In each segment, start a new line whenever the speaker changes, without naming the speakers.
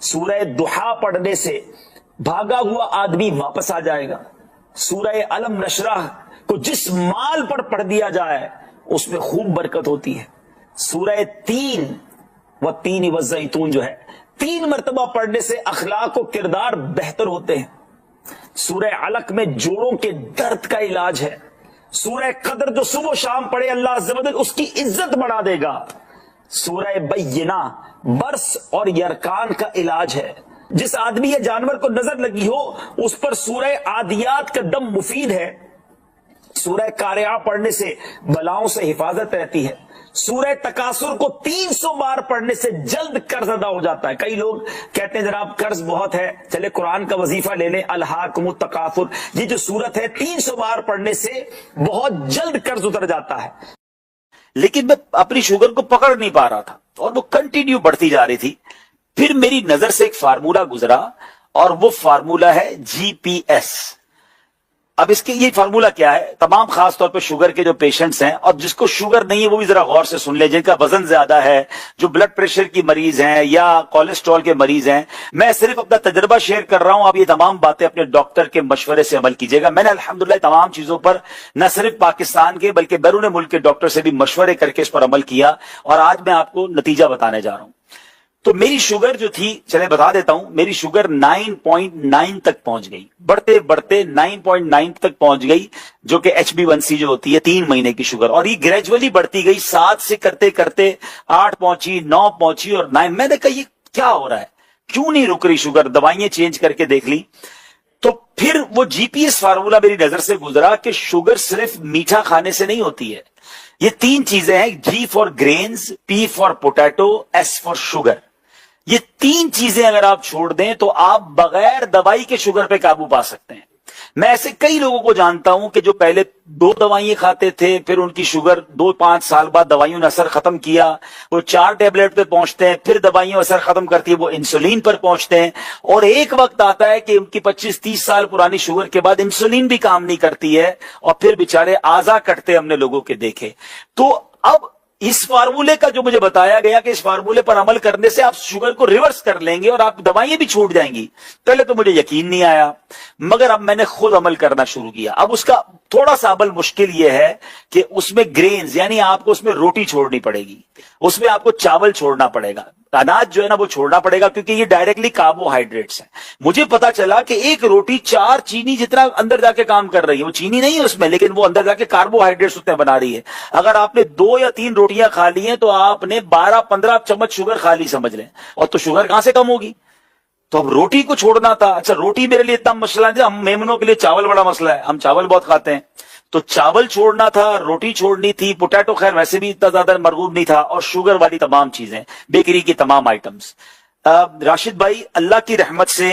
سورہ دحا پڑھنے سے بھاگا ہوا آدمی واپس آ جائے گا. سورہ علم نشرح کو جس مال پر پڑھ دیا جائے اس میں خوب برکت ہوتی ہے. سورہ تین والتین والزیتون جو ہے 3 مرتبہ پڑھنے سے اخلاق و کردار بہتر ہوتے ہیں. سورہ علق میں جوڑوں کے درد کا علاج ہے. سورہ قدر جو صبح و شام پڑھے اللہ عز و جل اس کی عزت بڑھا دے گا. سورہ بینہ برس اور یرکان کا علاج ہے. جس آدمی یا جانور کو نظر لگی ہو اس پر سورہ عادیات کا دم مفید ہے. سورہ قارعہ پڑھنے سے بلاؤں سے حفاظت رہتی ہے. سورہ تکاثر کو 300 بار پڑھنے سے جلد قرض ادا ہو جاتا ہے. کئی لوگ کہتے ہیں جناب قرض بہت ہے, چلے قرآن کا وظیفہ لے لیں, الہاکم التکاثر. یہ جو سورت ہے 300 بار پڑھنے سے بہت جلد قرض اتر جاتا ہے.
لیکن میں اپنی شوگر کو پکڑ نہیں پا رہا تھا اور وہ کنٹینیو بڑھتی جا رہی تھی. پھر میری نظر سے ایک فارمولا گزرا اور وہ فارمولا ہے GPS. اب اس کے یہ فارمولا کیا ہے, تمام خاص طور پہ شوگر کے جو پیشنٹس ہیں اور جس کو شوگر نہیں ہے وہ بھی ذرا غور سے سن لیں, جن کا وزن زیادہ ہے, جو بلڈ پریشر کی مریض ہیں یا کولیسٹرول کے مریض ہیں. میں صرف اپنا تجربہ شیئر کر رہا ہوں, آپ یہ تمام باتیں اپنے ڈاکٹر کے مشورے سے عمل کیجیے گا. میں نے الحمدللہ تمام چیزوں پر نہ صرف پاکستان کے بلکہ بیرون ملک کے ڈاکٹر سے بھی مشورے کر کے اس پر عمل کیا اور آج میں آپ کو نتیجہ بتانے جا رہا ہوں. تو میری شوگر جو تھی, چلے بتا دیتا ہوں, میری شوگر 9.9 تک پہنچ گئی, بڑھتے بڑھتے 9.9 تک پہنچ گئی, جو کہ HB1C جو ہوتی ہے 3 مہینے کی شوگر, اور یہ گریجولی بڑھتی گئی. 7 سے کرتے کرتے 8 پہنچی, 9 پہنچی اور 9. میں نے کہا یہ کیا ہو رہا ہے, کیوں نہیں رک رہی شوگر؟ دوائیں چینج کر کے دیکھ لی تو پھر وہ GPS فارمولا میری نظر سے گزرا کہ شوگر صرف میٹھا کھانے سے نہیں ہوتی ہے. یہ 3 چیزیں ہیں, G for greens, P for potato, S for sugar. یہ 3 چیزیں اگر آپ چھوڑ دیں تو آپ بغیر دوائی کے شوگر پہ قابو پا سکتے ہیں. میں ایسے کئی لوگوں کو جانتا ہوں کہ جو پہلے 2 دوائیں کھاتے تھے, پھر ان کی شوگر 2-5 سال بعد دوائیوں نے اثر ختم کیا, وہ 4 ٹیبلٹ پہ پہنچتے ہیں, پھر دوائیوں اثر ختم کرتی ہے, وہ انسولین پر پہنچتے ہیں, اور ایک وقت آتا ہے کہ ان کی 25-30 سال پرانی شوگر کے بعد انسولین بھی کام نہیں کرتی ہے اور پھر بیچارے اعضا کٹتے ہم نے لوگوں کے دیکھے. تو اب اس فارمولے کا جو مجھے بتایا گیا کہ اس فارمولے پر عمل کرنے سے آپ شوگر کو ریورس کر لیں گے اور آپ دوائیں بھی چھوٹ جائیں گی, پہلے تو مجھے یقین نہیں آیا, مگر اب میں نے خود عمل کرنا شروع کیا. اب اس کا تھوڑا سا عمل مشکل یہ ہے کہ اس میں گرینز یعنی آپ کو اس میں روٹی چھوڑنی پڑے گی, اس میں آپ کو چاول چھوڑنا پڑے گا, اناج جو ہے نا وہ چھوڑنا پڑے گا, کیونکہ یہ ڈائریکٹلی کاربوہائیڈریٹس ہیں. مجھے پتا چلا کہ ایک روٹی 4 چینی جتنا اندر جا کے کام کر رہی ہے, وہ چینی نہیں ہے اس میں لیکن وہ اندر جا کے کاربوہائیڈریٹس اتنے بنا رہی ہے. اگر آپ نے 2 یا 3 روٹیاں کھا لی ہیں تو آپ نے 12-15 چمچ شوگر کھا لی سمجھ لیں, اور تو شوگر کہاں سے کم ہوگی؟ تو اب روٹی کو چھوڑنا تھا. اچھا روٹی میرے لیے اتنا مسئلہ نہیں, ہم میمنوں کے لیے چاول بڑا مسئلہ ہے, ہم چاول بہت کھاتے ہیں, تو چاول چھوڑنا تھا, روٹی چھوڑنی تھی, پوٹیٹو خیر ویسے بھی اتنا زیادہ مرغوب نہیں تھا, اور شوگر والی تمام چیزیں, بیکری کی تمام آئٹمز. راشد بھائی اللہ کی رحمت سے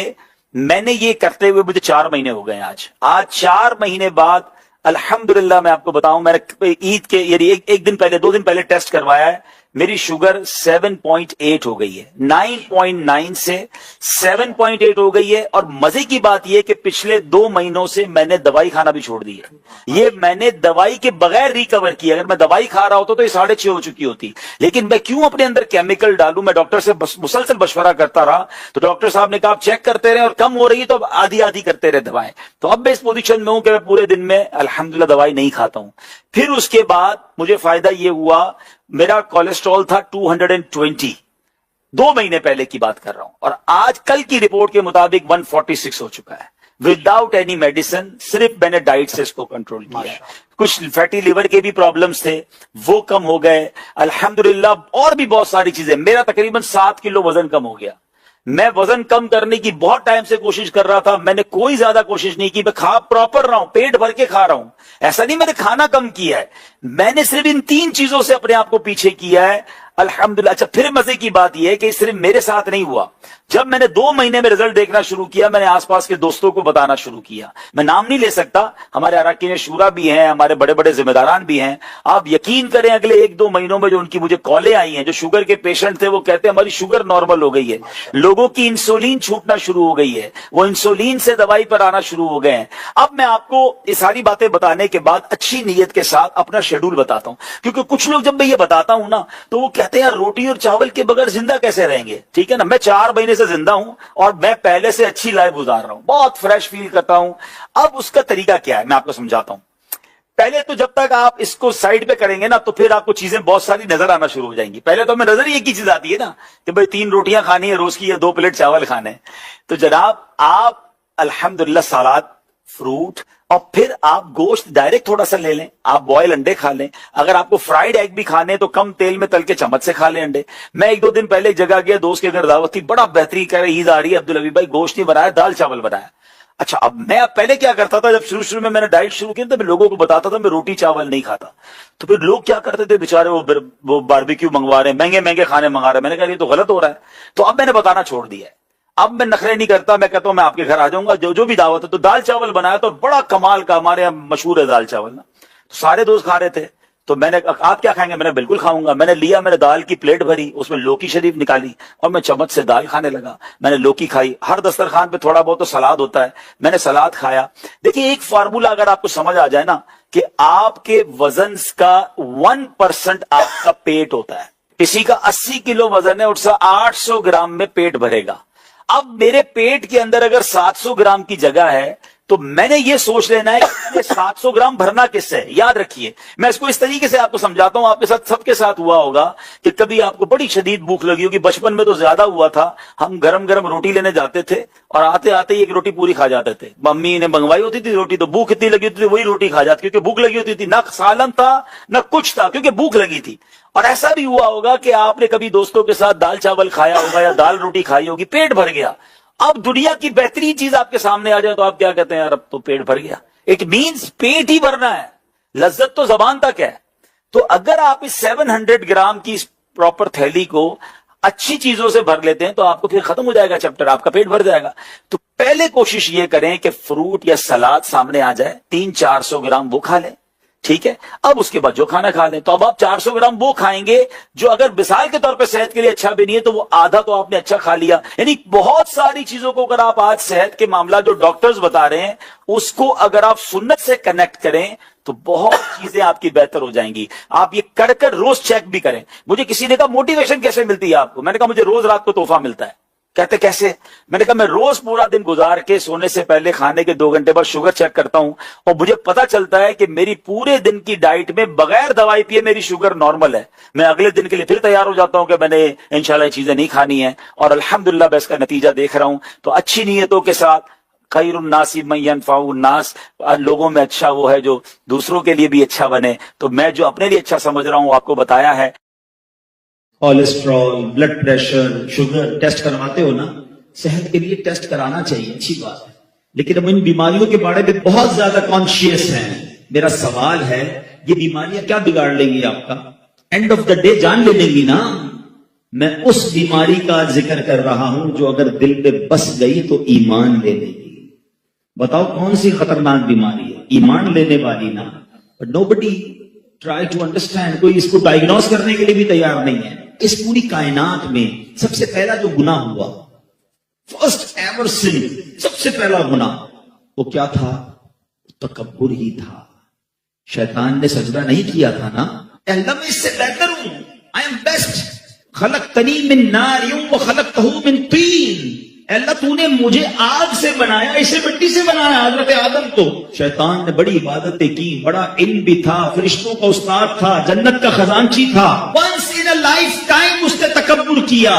میں نے یہ کرتے ہوئے مجھے 4 مہینے ہو گئے. آج 4 مہینے بعد الحمدللہ میں آپ کو بتاؤں, میں نے عید کے یعنی ایک دن پہلے 2 دن پہلے ٹیسٹ کروایا ہے, میری شوگر 7.8 ہو گئی ہے, 9.9 سے 7.8 ہو گئی ہے. اور مزے کی بات یہ کہ پچھلے 2 مہینوں سے میں نے دوائی کھانا بھی چھوڑ دی ہے. یہ میں نے دوائی کے بغیر ریکور کی, اگر میں دوائی کھا رہا ہوتا تو یہ 6.5 ہو چکی ہوتی, لیکن میں کیوں اپنے اندر کیمیکل ڈالوں. میں ڈاکٹر سے مسلسل مشورہ کرتا رہا تو ڈاکٹر صاحب نے کہا آپ چیک کرتے رہے اور کم ہو رہی ہے تو اب آدھی کرتے رہے دوائیں. تو اب میں اس پوزیشن میں ہوں کہ میں پورے دن میں الحمدللہ دوائی نہیں کھاتا ہوں. پھر اس کے بعد مجھے فائدہ یہ ہوا, میرا کولیسٹرول تھا 220, 2 مہینے پہلے کی بات کر رہا ہوں, اور آج کل کی رپورٹ کے مطابق 146 ہو چکا ہے وداؤٹ اینی میڈیسن. صرف میں نے ڈائٹ سے اس کو کنٹرول کیا ہے. کچھ فیٹی لیور کے بھی پرابلمز تھے وہ کم ہو گئے الحمدللہ, اور بھی بہت ساری چیزیں. میرا تقریباً 7 کلو وزن کم ہو گیا. میں وزن کم کرنے کی بہت ٹائم سے کوشش کر رہا تھا, میں نے کوئی زیادہ کوشش نہیں کی, میں کھا پراپر رہا ہوں, پیٹ بھر کے کھا رہا ہوں, ایسا نہیں میں نے کھانا کم کیا ہے, میں نے صرف ان 3 چیزوں سے اپنے آپ کو پیچھے کیا ہے الحمدللہ. اچھا پھر مزے کی بات یہ ہے کہ صرف میرے ساتھ نہیں ہوا, جب میں نے 2 مہینے میں رزلٹ دیکھنا شروع کیا میں نے آس پاس کے دوستوں کو بتانا شروع کیا. میں نام نہیں لے سکتا, ہمارے اراکین شورا بھی ہیں, ہمارے بڑے بڑے ذمہ داران بھی ہیں. آپ یقین کریں اگلے 1-2 مہینوں میں جو ان کی مجھے کالیں آئی ہیں, جو شوگر کے پیشنٹ تھے وہ کہتے ہیں ہماری شوگر نارمل ہو گئی ہے, لوگوں کی انسولین چھوٹنا شروع ہو گئی ہے, وہ انسولین سے دوائی پر آنا شروع ہو گئے ہیں. اب میں آپ کو یہ ساری باتیں بتانے کے بعد اچھی نیت کے ساتھ اپنا شیڈول بتاتا ہوں, کیونکہ کچھ لوگ جب میں یہ بتاتا ہوں نا تو وہ کہتے ہیں روٹی اور چاول کے بغیر زندہ کیسے رہیں گے. ٹھیک ہے نا, میں 4 مہینے سے زندہ ہوں اور میں پہلے سے اچھی لائف گزار رہا ہوں, بہت فریش فیل کرتا ہوں. اب اس کا طریقہ کیا ہے میں آپ کو سمجھاتا ہوں. پہلے تو جب تک آپ اس کو سائڈ پہ کریں گے نا تو پھر آپ کو چیزیں بہت ساری نظر آنا شروع ہو جائیں گی. پہلے تو ہمیں نظر ہی ایک ہی چیز آتی ہے نا کہ بھائی 3 روٹیاں کھانی ہے روز کی یا 2 پلیٹ چاول کھانے ہیں. تو جناب آپ الحمدللہ سلاد, فروٹ, اور پھر آپ گوشت ڈائریکٹ تھوڑا سا لے لیں, آپ بوائل انڈے کھا لیں. اگر آپ کو فرائیڈ ایگ بھی کھانے تو کم تیل میں تل کے چمچ سے کھا لیں انڈے. میں 1-2 دن پہلے ایک جگہ گیا, دوست کے گھر دعوت تھی, بڑا بہترین کہہ رہے عید آ رہی ہے عبدالحبیب بھائی گوشت نہیں بنایا, دال چاول بنایا. اچھا اب میں پہلے کیا کرتا تھا, جب شروع میں نے ڈائٹ شروع کی تو میں لوگوں کو بتاتا تھا میں روٹی چاول نہیں کھاتا. تو پھر لوگ کیا کرتے تھے بیچارے, وہ باربیکیو منگوا رہے ہیں, مہنگے کھانے منگا رہے ہیں. میں نے کہا یہ تو غلط ہو رہا ہے. تو اب میں نے بتانا چھوڑ دیا ہے. اب میں نخرے نہیں کرتا, میں کہتا ہوں میں آپ کے گھر آ جاؤں گا, جو بھی دعوت ہے. تو دال چاول بنایا تو بڑا کمال کا, ہمارے یہاں مشہور ہے دال چاول نا. تو سارے دوست کھا رہے تھے. تو میں نے آپ کیا کھائیں گے, میں نے بالکل کھاؤں گا. میں نے لیا, میں نے دال کی پلیٹ بھری, اس میں لوکی شریف نکالی اور میں چمچ سے دال کھانے لگا. میں نے لوکی کھائی. ہر دسترخوان پہ تھوڑا بہت تو سلاد ہوتا ہے, میں نے سلاد کھایا. دیکھیے ایک فارمولا اگر آپ کو سمجھ آ جائے نا کہ آپ کے وزن کا 1% آپ کا پیٹ ہوتا ہے. کسی کا 80 کلو وزن ہے, اس کا 800 گرام میں پیٹ بھرے گا. اب میرے پیٹ کے اندر اگر 700 گرام کی جگہ ہے تو میں نے یہ سوچ لینا ہے کہ 700 گرام بھرنا کس سے. یاد رکھیے میں اس کو اس طریقے سے آپ کو سمجھاتا ہوں, آپ کے ساتھ سب کے ساتھ ہوا ہوگا کہ کبھی آپ کو بڑی شدید بھوک لگی ہوگی. بچپن میں تو زیادہ ہوا تھا, ہم گرم گرم روٹی لینے جاتے تھے اور آتے آتے ہی ایک روٹی پوری کھا جاتے تھے. ممی نے منگوائی ہوتی تھی روٹی, تو بھوک اتنی لگی ہوتی تھی وہی روٹی کھا جاتی, کیونکہ بھوک لگی ہوتی تھی. نہ سالن تھا نہ کچھ تھا, کیونکہ بھوک لگی تھی. اور ایسا بھی ہوا ہوگا کہ آپ نے کبھی دوستوں کے ساتھ دال چاول کھایا ہوگا یا دال روٹی کھائی ہوگی, پیٹ بھر گیا. اب دنیا کی بہترین چیز آپ کے سامنے آ جائے تو آپ کیا کہتے ہیں, یار اب تو پیٹ بھر گیا. اٹ مینز پیٹ ہی بھرنا ہے, لذت تو زبان تک ہے. تو اگر آپ اس 700 گرام کی پراپر تھیلی کو اچھی چیزوں سے بھر لیتے ہیں تو آپ کو پھر ختم ہو جائے گا چیپٹر, آپ کا پیٹ بھر جائے گا. تو پہلے کوشش یہ کریں کہ فروٹ یا سلاد سامنے آ جائے, 300-400 گرام وہ کھا لیں, ٹھیک ہے. اب اس کے بعد جو کھانا کھا لیں. تو اب آپ 400 گرام وہ کھائیں گے جو اگر مثال کے طور پہ صحت کے لیے اچھا بھی نہیں ہے, تو وہ آدھا تو آپ نے اچھا کھا لیا. یعنی بہت ساری چیزوں کو اگر آپ آج صحت کے معاملات جو ڈاکٹرز بتا رہے ہیں اس کو اگر آپ سنت سے کنیکٹ کریں تو بہت چیزیں آپ کی بہتر ہو جائیں گی. آپ یہ کر روز چیک بھی کریں. مجھے کسی نے کہا موٹیویشن کیسے ملتی ہے آپ کو, میں نے کہا مجھے روز رات کو تحفہ ملتا ہے. کہتے کیسے, میں نے کہا میں روز پورا دن گزار کے سونے سے پہلے کھانے کے 2 گھنٹے بعد شوگر چیک کرتا ہوں اور مجھے پتا چلتا ہے کہ میری پورے دن کی ڈائٹ میں بغیر دوائی پیے میری شوگر نارمل ہے. میں اگلے دن کے لیے پھر تیار ہو جاتا ہوں کہ میں نے انشاءاللہ یہ چیزیں نہیں کھانی ہیں, اور الحمدللہ میں اس کا نتیجہ دیکھ رہا ہوں. تو اچھی نیتوں کے ساتھ خیر الناس من ينفع الناس, لوگوں میں اچھا وہ ہے جو دوسروں کے لیے بھی اچھا بنے. تو میں جو اپنے لیے اچھا سمجھ رہا ہوں آپ کو بتایا ہے.
Cholesterol, blood pressure, sugar test کرواتے ہو نا, صحت کے لیے ٹیسٹ کرانا چاہیے, اچھی بات ہے. لیکن اب ان بیماریوں کے بارے میں بہت زیادہ کانشیس ہیں. میرا سوال ہے یہ بیماریاں کیا بگاڑ لیں گی آپ کا؟ اینڈ آف دا ڈے جان لے لیں گی نا. میں اس بیماری کا ذکر کر رہا ہوں جو اگر دل پہ بس گئی تو ایمان لے لے گی. بتاؤ کون سی خطرناک بیماری ہے؟ ایمان لینے والی نا. But nobody try to understand, کوئی اس کو ڈائگنوز کرنے کے لیے بھی تیار نہیں ہے. اس پوری کائنات میں سب سے پہلا جو گناہ ہوا, فرسٹ ایور سن, سب سے پہلا گناہ وہ کیا تھا؟ تکبر ہی تھا. شیطان نے سجدہ نہیں کیا تھا نا, اللہ میں اس سے بہتر ہوں, آئی ایم بیسٹ, خلقتنی من نار وخلقتہ من طین. اللہ تو نے مجھے آگ سے بنایا, اسے مٹی سے بنایا. حضرت آدم کو شیطان نے بڑی عبادتیں کی, بڑا علم بھی تھا, فرشتوں کا استاد تھا, جنت کا خزانچی تھا. Once in a lifetime اس نے تکبر کیا,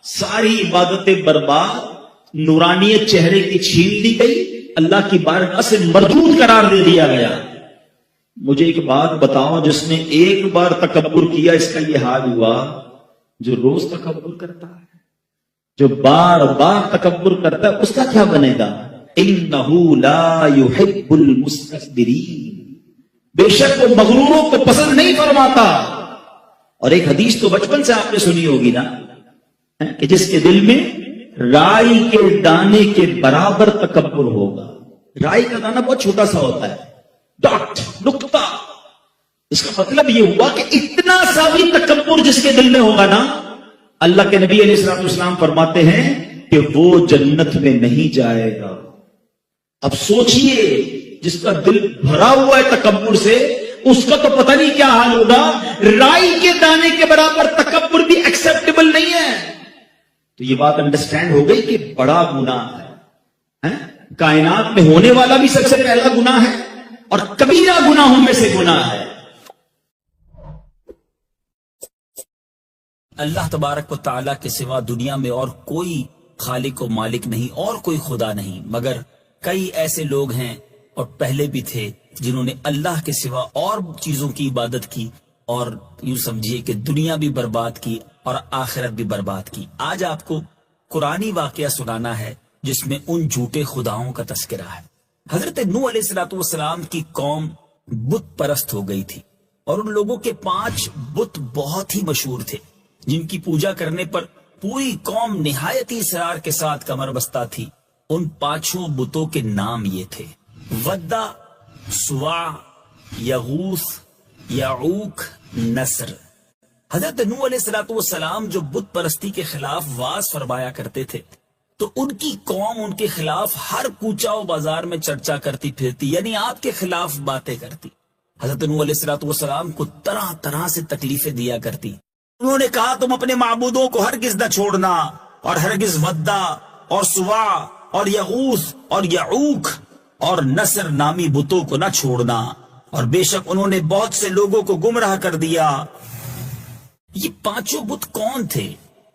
ساری عبادتیں برباد, نورانیت چہرے کی چھین لی گئی, اللہ کی بارگاہ سے مردود قرار دے دیا گیا. مجھے ایک بات بتاؤ, جس نے ایک بار تکبر کیا اس کا یہ حال ہوا, جو روز تکبر کرتا ہے, جو بار بار تکبر کرتا ہے, اس کا کیا بنے گا؟ انہو لا یحب المستکبرین, بے شک وہ مغروروں کو پسند نہیں فرماتا. اور ایک حدیث تو بچپن سے آپ نے سنی ہوگی نا, کہ جس کے دل میں رائی کے دانے کے برابر تکبر ہوگا. رائی کا دانہ بہت چھوٹا سا ہوتا ہے, ڈاٹ, نقطہ. اس کا مطلب یہ ہوا کہ اتنا سا بھی تکبر جس کے دل میں ہوگا نا, اللہ کے نبی علیہ السلام فرماتے ہیں کہ وہ جنت میں نہیں جائے گا. اب سوچئے, جس کا دل بھرا ہوا ہے تکبر سے, اس کا تو پتہ نہیں کیا حال ہوگا. رائی کے دانے کے برابر تکبر بھی ایکسپٹیبل نہیں ہے. تو یہ بات انڈرسٹینڈ ہو گئی کہ بڑا گناہ ہے. کائنات میں ہونے والا بھی سب سے پہلا گناہ ہے اور کبیرہ گناہوں میں سے گناہ ہے.
اللہ تبارک و تعالیٰ کے سوا دنیا میں اور کوئی خالق و مالک نہیں اور کوئی خدا نہیں، مگر کئی ایسے لوگ ہیں اور پہلے بھی تھے جنہوں نے اللہ کے سوا اور چیزوں کی عبادت کی اور یوں سمجھیے کہ دنیا بھی برباد کی اور آخرت بھی برباد کی. آج آپ کو قرآنی واقعہ سنانا ہے جس میں ان جھوٹے خداؤں کا تذکرہ ہے. حضرت نوح علیہ السلام کی قوم بت پرست ہو گئی تھی اور ان لوگوں کے 5 بت بہت ہی مشہور تھے جن کی پوجا کرنے پر پوری قوم نہایت ہی اصرار کے ساتھ کمر بستہ تھی. ان 5 بتوں کے نام یہ تھے: ودا، سواع، یغوث، یعوق، نصر. حضرت نوح علیہ السلام جو بت پرستی کے خلاف واز فرمایا کرتے تھے تو ان کی قوم ان کے خلاف ہر کوچہ و بازار میں چرچا کرتی پھرتی، یعنی آپ کے خلاف باتیں کرتی. حضرت نوح علیہ السلام کو طرح طرح سے تکلیفیں دیا کرتی. انہوں نے کہا تم اپنے معبودوں کو ہرگز نہ چھوڑنا اور ہرگز ودا اور سواع اور یغوث اور یعوق اور نصر نامی بتوں کو نہ چھوڑنا، اور بے شک انہوں نے بہت سے لوگوں کو گمراہ کر دیا. یہ 5 بت کون تھے؟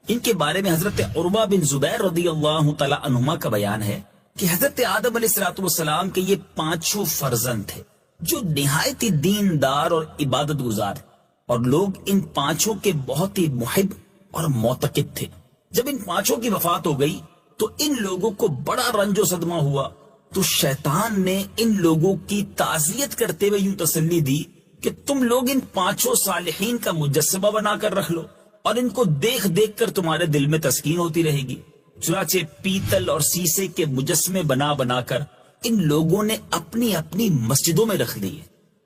ان کے بارے میں حضرت عروہ بن زبیر رضی اللہ تعالی عنہما کا بیان ہے کہ حضرت آدم علیہ السلام کے یہ 5 فرزند تھے جو نہایت ہی دیندار اور عبادت گزار تھے، اور لوگ ان 5 کے بہت ہی محب اور معتقد تھے. جب ان 5 کی وفات ہو گئی تو ان لوگوں کو بڑا رنج و صدمہ ہوا، تو شیطان نے ان لوگوں کی تعزیت کرتے ہوئے یوں تسلی دی کہ تم لوگ ان 5 صالحین کا مجسمہ بنا کر رکھ لو اور ان کو دیکھ دیکھ کر تمہارے دل میں تسکین ہوتی رہے گی. چنانچہ پیتل اور سیسے کے مجسمے بنا بنا کر ان لوگوں نے اپنی اپنی مسجدوں میں رکھ لیے.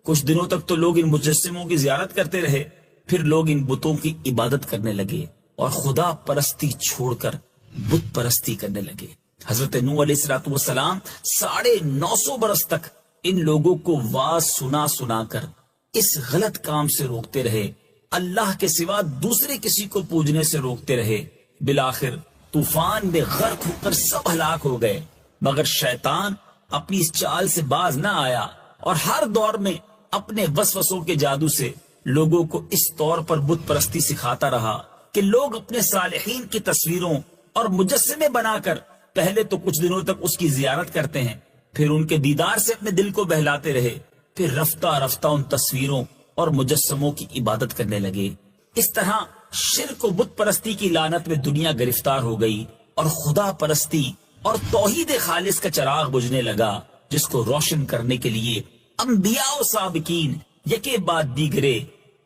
کچھ دنوں تک تو لوگ ان مجسموں کی زیارت کرتے رہے، پھر لوگ ان بتوں کی عبادت کرنے لگے اور خدا پرستی چھوڑ کر بت پرستی کرنے لگے. حضرت نوح علیہ السلام 950 برس تک ان لوگوں کو واز سنا سنا کر اس غلط کام سے روکتے رہے، اللہ کے سوا دوسرے کسی کو پوجنے سے روکتے رہے. بالآخر طوفان میں غرق ہو کر سب ہلاک ہو گئے، مگر شیطان اپنی اس چال سے باز نہ آیا اور ہر دور میں اپنے وسوسوں کے جادو سے لوگوں کو اس طور پر بت پرستی سکھاتا رہا کہ لوگ اپنے صالحین کی تصویروں اور مجسمے بنا کر پہلے تو کچھ دنوں تک اس کی زیارت کرتے ہیں، پھر ان کے دیدار سے اپنے دل کو بہلاتے رہے، پھر رفتہ رفتہ ان تصویروں اور مجسموں کی عبادت کرنے لگے. اس طرح شرک و بت پرستی کی لعنت میں دنیا گرفتار ہو گئی اور خدا پرستی اور توحید خالص کا چراغ بجھنے لگا، جس کو روشن کرنے کے لیے انبیاء و سابقین یکے بعد دیگرے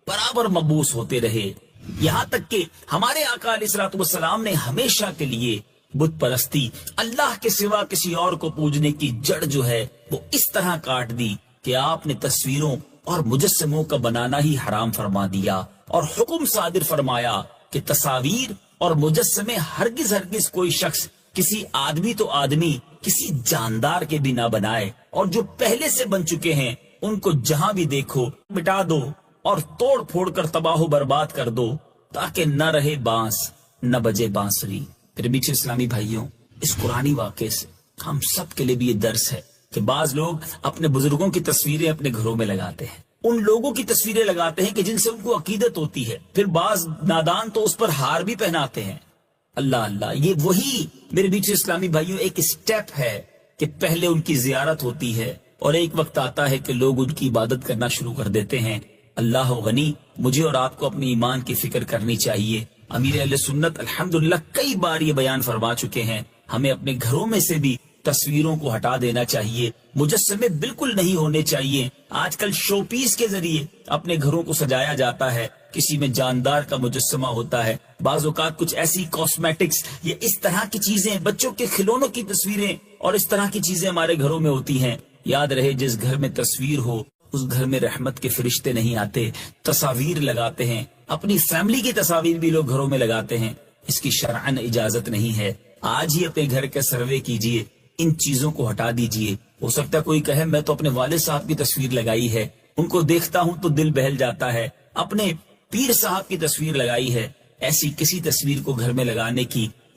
برابر مبعوث ہوتے رہے، یہاں تک کہ ہمارے آقا علیہ السلام نے ہمیشہ کے لیے بت پرستی، اللہ کے سوا کسی اور کو پوجنے کی جڑ جو ہے وہ اس طرح کاٹ دی کہ آپ نے تصویروں اور مجسموں کا بنانا ہی حرام فرما دیا اور حکم صادر فرمایا کہ تصاویر اور مجسمے ہرگز ہرگز کوئی شخص کسی آدمی تو آدمی کسی جاندار کے بھی نہ بنائے، اور جو پہلے سے بن چکے ہیں ان کو جہاں بھی دیکھو مٹا دو اور توڑ پھوڑ کر تباہ و برباد کر دو، تاکہ نہ رہے بانس نہ بجے بانسری. پھر میٹھے اسلامی بھائیوں، اس قرآنی واقعے سے ہم سب کے لیے بھی یہ درس ہے کہ بعض لوگ اپنے بزرگوں کی تصویریں اپنے گھروں میں لگاتے ہیں، ان لوگوں کی تصویریں لگاتے ہیں کہ جن سے ان کو عقیدت ہوتی ہے، پھر بعض نادان تو اس پر ہار بھی پہناتے ہیں. اللہ اللہ، یہ وہی میرے بیچ اسلامی بھائیوں ایک سٹیپ ہے کہ پہلے ان کی زیارت ہوتی ہے اور ایک وقت آتا ہے کہ لوگ ان کی عبادت کرنا شروع کر دیتے ہیں. اللہ غنی، مجھے اور آپ کو اپنی ایمان کی فکر کرنی چاہیے. امیر اہل سنت الحمدللہ کئی بار یہ بیان فرما چکے ہیں، ہمیں اپنے گھروں میں سے بھی تصویروں کو ہٹا دینا چاہیے، مجسمے بالکل نہیں ہونے چاہیے. آج کل شو پیس کے ذریعے اپنے گھروں کو سجایا جاتا ہے، کسی میں جاندار کا مجسمہ ہوتا ہے، بعض اوقات کچھ ایسی کاسمیٹکس یا اس طرح کی چیزیں، بچوں کے کھلونوں کی تصویریں اور اس طرح کی چیزیں ہمارے گھروں میں ہوتی ہیں. یاد رہے، جس گھر میں تصویر ہو اس گھر میں رحمت کے فرشتے نہیں آتے. تصاویر لگاتے ہیں، اپنی فیملی کی تصاویر بھی لوگ گھروں میں لگاتے ہیں، اس کی شرعاً اجازت نہیں ہے. آج ہی اپنے گھر کا سروے کیجئے، ان چیزوں کو ہٹا دیجئے. ہو سکتا ہے کوئی کہے میں تو اپنے والد صاحب کی تصویر لگائی ہے، ان کو دیکھتا ہوں تو دل بہل جاتا ہے، اپنے پیر صاحب کی تصویر لگائی ہے. ایسی کسی تصویر کو گھر میں لگانے کی